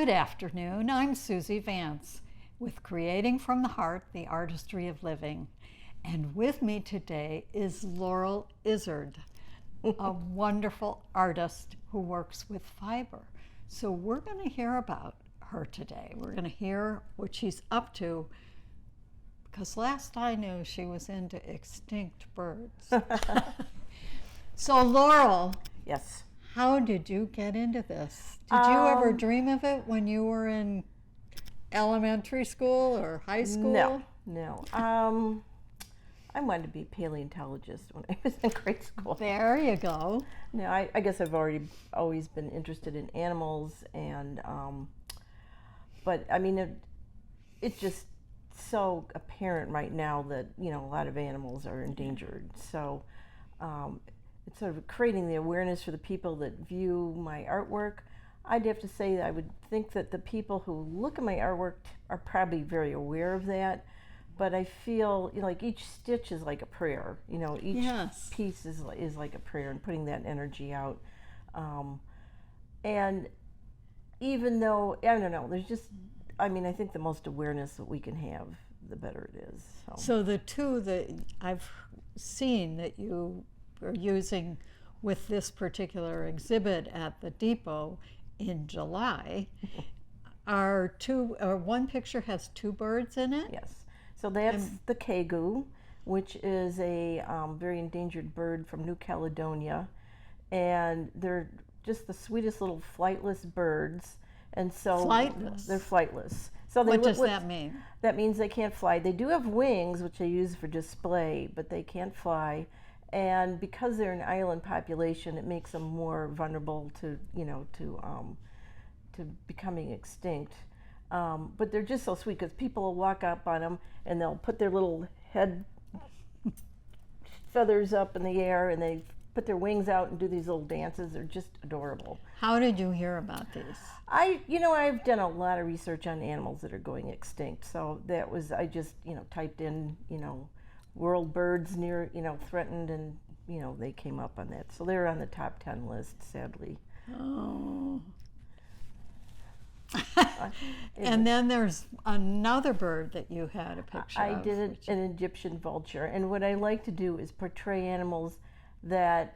Good afternoon, I'm Suzy Vance with Creating from the Heart, the Artistry of Living. And with me today is Laurel Izard, a wonderful artist who works with fiber. So we're going to hear about her today. We're going to hear what she's up to, because last I knew she was into extinct birds. So Laurel. Yes. How did you get into this? Did you ever dream of it when you were in elementary school or high school? No. I wanted to be a paleontologist when I was in grade school. There you go. No, I guess I've always been interested in animals, and but I mean, it's just so apparent right now that a lot of animals are endangered. So it's sort of creating the awareness for the people that view my artwork. I'd have to say that I would think that the people who look at my artwork are probably very aware of that, but I feel like each stitch is like a prayer. Each piece is like a prayer, and putting that energy out. And even though, I don't know, there's just, I think the most awareness that we can have, the better it is. So the two that I've seen that you are using with this particular exhibit at the depot in July are one picture has two birds in it? Yes. So that's the kegu, which is a very endangered bird from New Caledonia, and they're just the sweetest little flightless birds. And so flightless. They're flightless. So what does that mean? That means they can't fly. They do have wings, which they use for display, but they can't fly. And because they're an island population, it makes them more vulnerable to becoming extinct. But they're just so sweet, because people will walk up on them and they'll put their little head feathers up in the air, and they put their wings out and do these little dances. They're just adorable. How did you hear about these? I've done a lot of research on animals that are going extinct. So that was, I just, typed in, world birds near, threatened, and, they came up on that. So they're on the top 10 list, sadly. Oh. And then there's another bird that you had a picture of. I did an Egyptian vulture, and what I like to do is portray animals that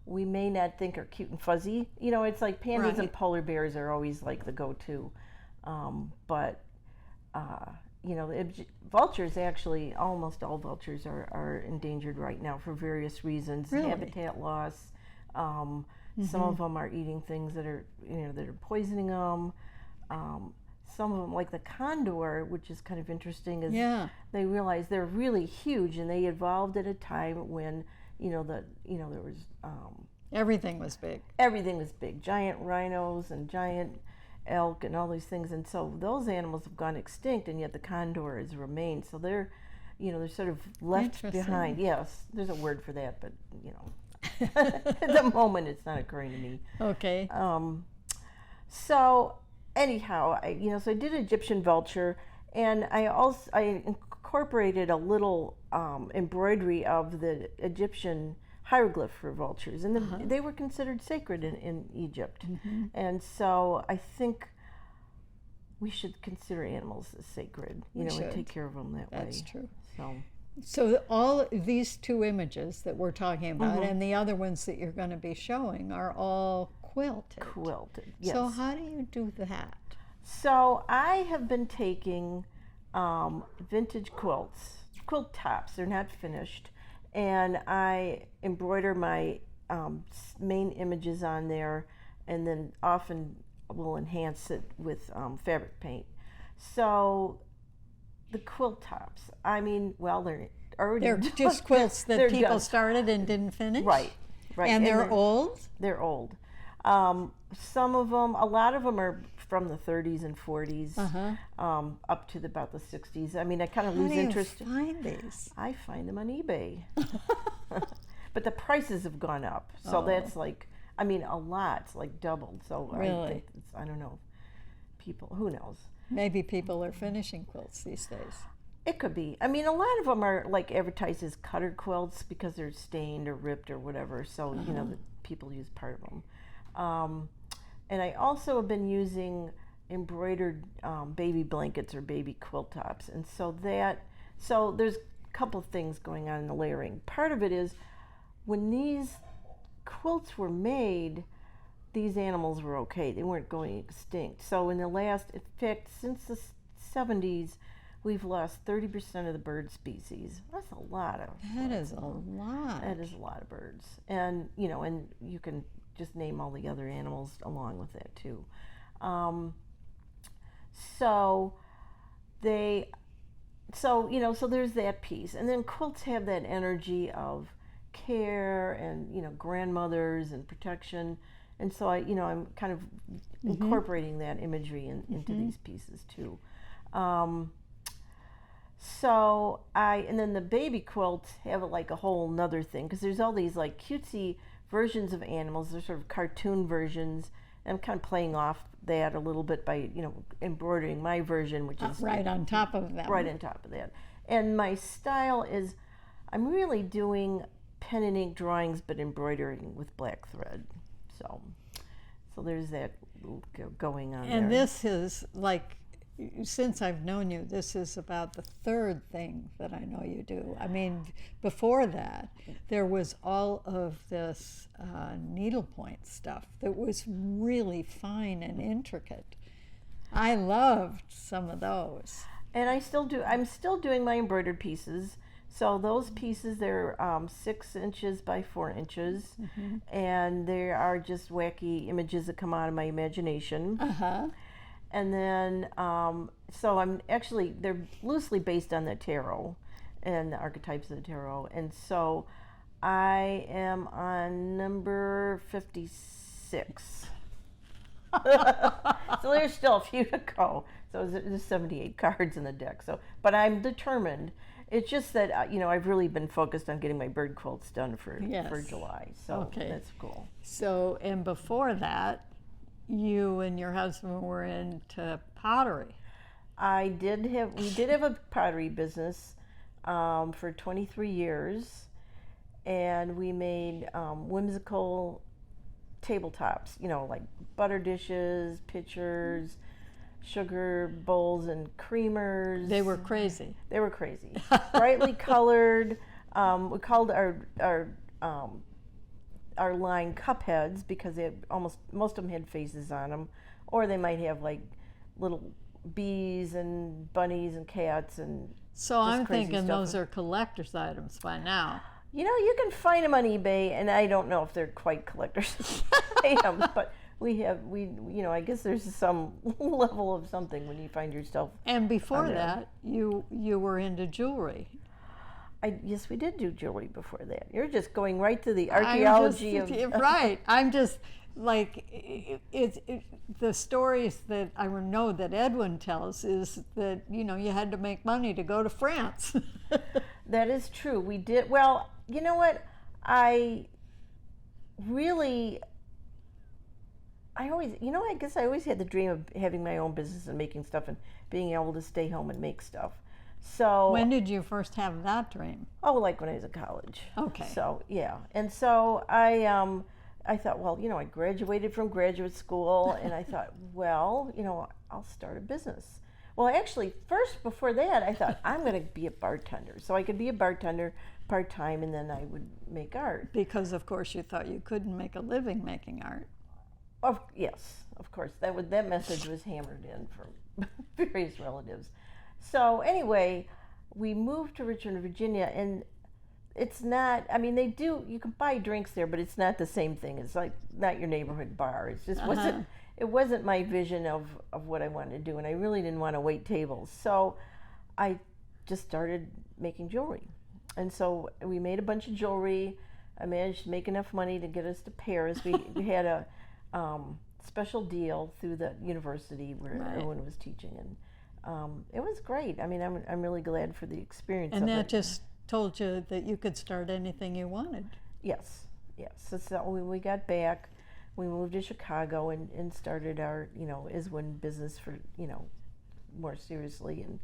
we may not think are cute and fuzzy. It's like pandas and polar bears are always like the go-to, but vultures, actually, almost all vultures are endangered right now for various reasons. Really? Habitat loss. Some of them are eating things that are poisoning them. Some of them, like the condor, which is kind of interesting, is they realize they're really huge, and they evolved at a time when there was everything was big. Everything was big. Giant rhinos and giant elk and all these things, and so those animals have gone extinct, and yet the condor has remained. So they're sort of left behind. Yes, there's a word for that, but at the moment it's not occurring to me. Okay. So anyhow, so I did Egyptian vulture, and I incorporated a little embroidery of the Egyptian hieroglyph for vultures, and they were considered sacred in Egypt. And so I think we should consider animals as sacred, and take care of them that way. That's true. So all these two images that we're talking about and the other ones that you're going to be showing are all quilted. Quilted, yes. So how do you do that? So I have been taking vintage quilts, quilt tops. They're not finished, and I embroider my main images on there, and then often will enhance it with fabric paint. So the quilt tops, they're already they're just quilts that people done. Started and didn't finish? Right. And they're old? They're old. Some of them, a lot of them are from the 30s and 40s, up to about the 60s. I kind of lose interest. How do you find these? I find them on eBay. But the prices have gone up. So that's like, a lot. It's like doubled. So really? I don't know. People, who knows? Maybe people are finishing quilts these days. It could be. A lot of them are like advertised as cutter quilts because they're stained or ripped or whatever. So, the people use part of them. And I also have been using embroidered baby blankets or baby quilt tops. And so there's a couple things going on in the layering. Part of it is when these quilts were made, these animals were okay. They weren't going extinct. So in fact, since the 70s, we've lost 30% of the bird species. That's a lot of. That is a lot. That is a lot of birds. And, and you can just name all the other animals along with that too. So there's that piece. And then quilts have that energy of care and, grandmothers and protection. And so I'm kind of incorporating that imagery into these pieces too. And then the baby quilts have like a whole nother thing, because there's all these like cutesy versions of animals. They're sort of cartoon versions. I'm kind of playing off that a little bit by, embroidering my version, which is right on top of that. Right on top of that. And my style is, I'm really doing pen and ink drawings, but embroidering with black thread. So there's that going on. And there. this is like, since I've known you, this is about the third thing that I know you do. I mean, before that, there was all of this needlepoint stuff that was really fine and intricate. I loved some of those. And I still do. I'm still doing my embroidered pieces. So those pieces, they're 6 inches by 4 inches, and they are just wacky images that come out of my imagination. And then, so they're loosely based on the tarot and the archetypes of the tarot. And so I am on number 56. So there's still a few to go. So there's 78 cards in the deck. But I'm determined. It's just that, I've really been focused on getting my bird quilts done for July. So that's cool. So, and before that, you and your husband were into pottery. We did have a pottery business for 23 years, and we made whimsical tabletops, like butter dishes, pitchers, sugar bowls, and creamers. They were crazy. Brightly colored. We called our line cup heads because most of them had faces on them, or they might have like little bees and bunnies and cats and. So I'm thinking those are collector's items by now. You can find them on eBay, and I don't know if they're quite collector's items, but I guess there's some level of something when you find yourself. And before that, you were into jewelry. Yes, we did do jewelry before that. You're just going right to the archaeology of. Right. I'm just like, the stories that I know that Edwin tells is that, you had to make money to go to France. That is true. We did. Well, you know what? I guess I always had the dream of having my own business and making stuff and being able to stay home and make stuff. So when did you first have that dream? Oh, like when I was in college. Okay. So yeah, and so I thought, well, I graduated from graduate school, and I thought, well, I'll start a business. Well, actually, first before that, I thought I'm going to be a bartender, so I could be a bartender part-time, and then I would make art. Because of course you thought you couldn't make a living making art. Yes, of course. That message was hammered in from various relatives. So anyway, we moved to Richmond, Virginia, and it's not, you can buy drinks there, but it's not the same thing. It's like not your neighborhood bar. It just wasn't my vision of what I wanted to do, and I really didn't want to wait tables. So I just started making jewelry. And so we made a bunch of jewelry. I managed to make enough money to get us to Paris. We had a special deal through the university where Erwin was teaching, and it was great. I'm really glad for the experience. And that just told you that you could start anything you wanted. Yes. So when we got back, we moved to Chicago and started our, Iswin business for, more seriously, and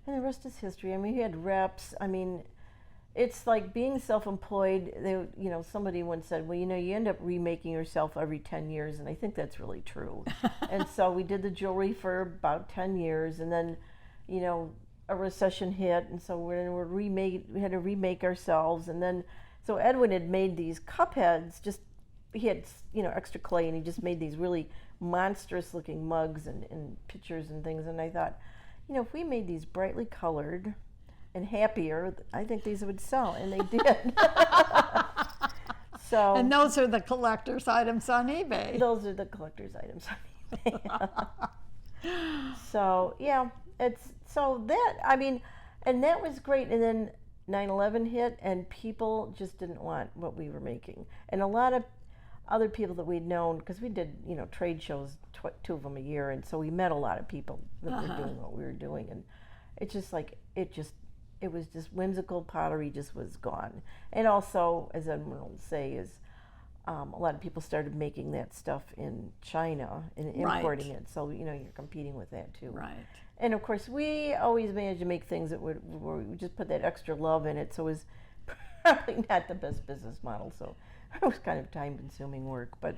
the rest is history. We had reps. it's like being self-employed. Somebody once said, well, you end up remaking yourself every 10 years, and I think that's really true. And so we did the jewelry for about 10 years, and then, a recession hit, and so we had to remake ourselves. And then, so Edwin had made these cup heads, he had, extra clay, and he just made these really monstrous looking mugs and pictures and things. And I thought, if we made these brightly colored and happier, I think these would sell, and they did. So, and those are the collector's items on eBay. Those are the collector's items on eBay. So yeah, and that was great. And then 9/11 hit, and people just didn't want what we were making. And a lot of other people that we'd known, because we did, trade shows, 2 of them a year, and so we met a lot of people that were doing what we were doing, and it was just whimsical pottery just was gone. And also, as Edwin will say, is a lot of people started making that stuff in China and importing it. So you're competing with that too. Right. And of course, we always managed to make things where we just put that extra love in it. So it was probably not the best business model. So it was kind of time-consuming work. But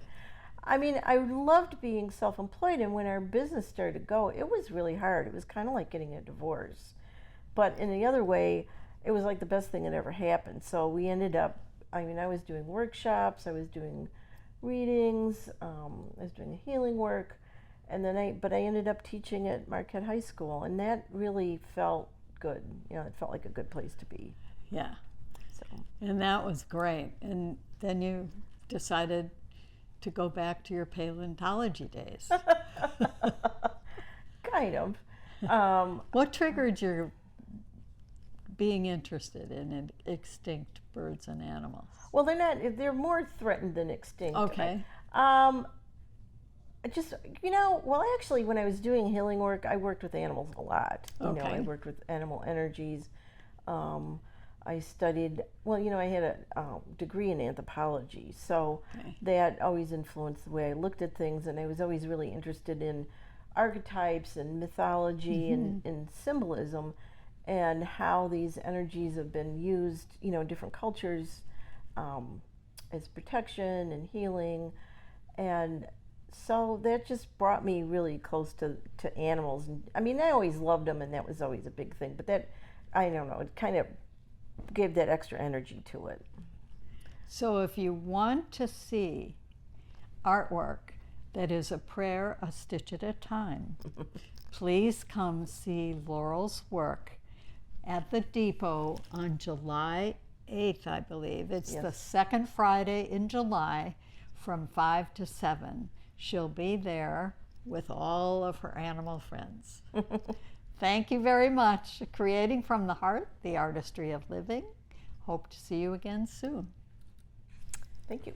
I loved being self-employed. And when our business started to go, it was really hard. It was kind of like getting a divorce. But in the other way, it was like the best thing that ever happened. So we ended up, I was doing workshops, I was doing readings, I was doing healing work, and then I ended up teaching at Marquette High School, and that really felt good. It felt like a good place to be. Yeah. So. And that was great. And then you decided to go back to your paleontology days. Kind of. What triggered your being interested in extinct birds and animals? Well, they're more threatened than extinct. Okay. Actually, when I was doing healing work, I worked with animals a lot. Okay. I worked with animal energies. I studied, I had a degree in anthropology, so that always influenced the way I looked at things, and I was always really interested in archetypes and mythology and symbolism, and how these energies have been used, in different cultures as protection and healing. And so that just brought me really close to animals. And I always loved them, and that was always a big thing. But that, I don't know, it kind of gave that extra energy to it. So if you want to see artwork that is a prayer a stitch at a time, please come see Laurel's work at the Depot on July 8th, I believe. It's the second Friday in July from 5 to 7. She'll be there with all of her animal friends. Thank you very much. Creating from the Heart, the Artistry of Living. Hope to see you again soon. Thank you.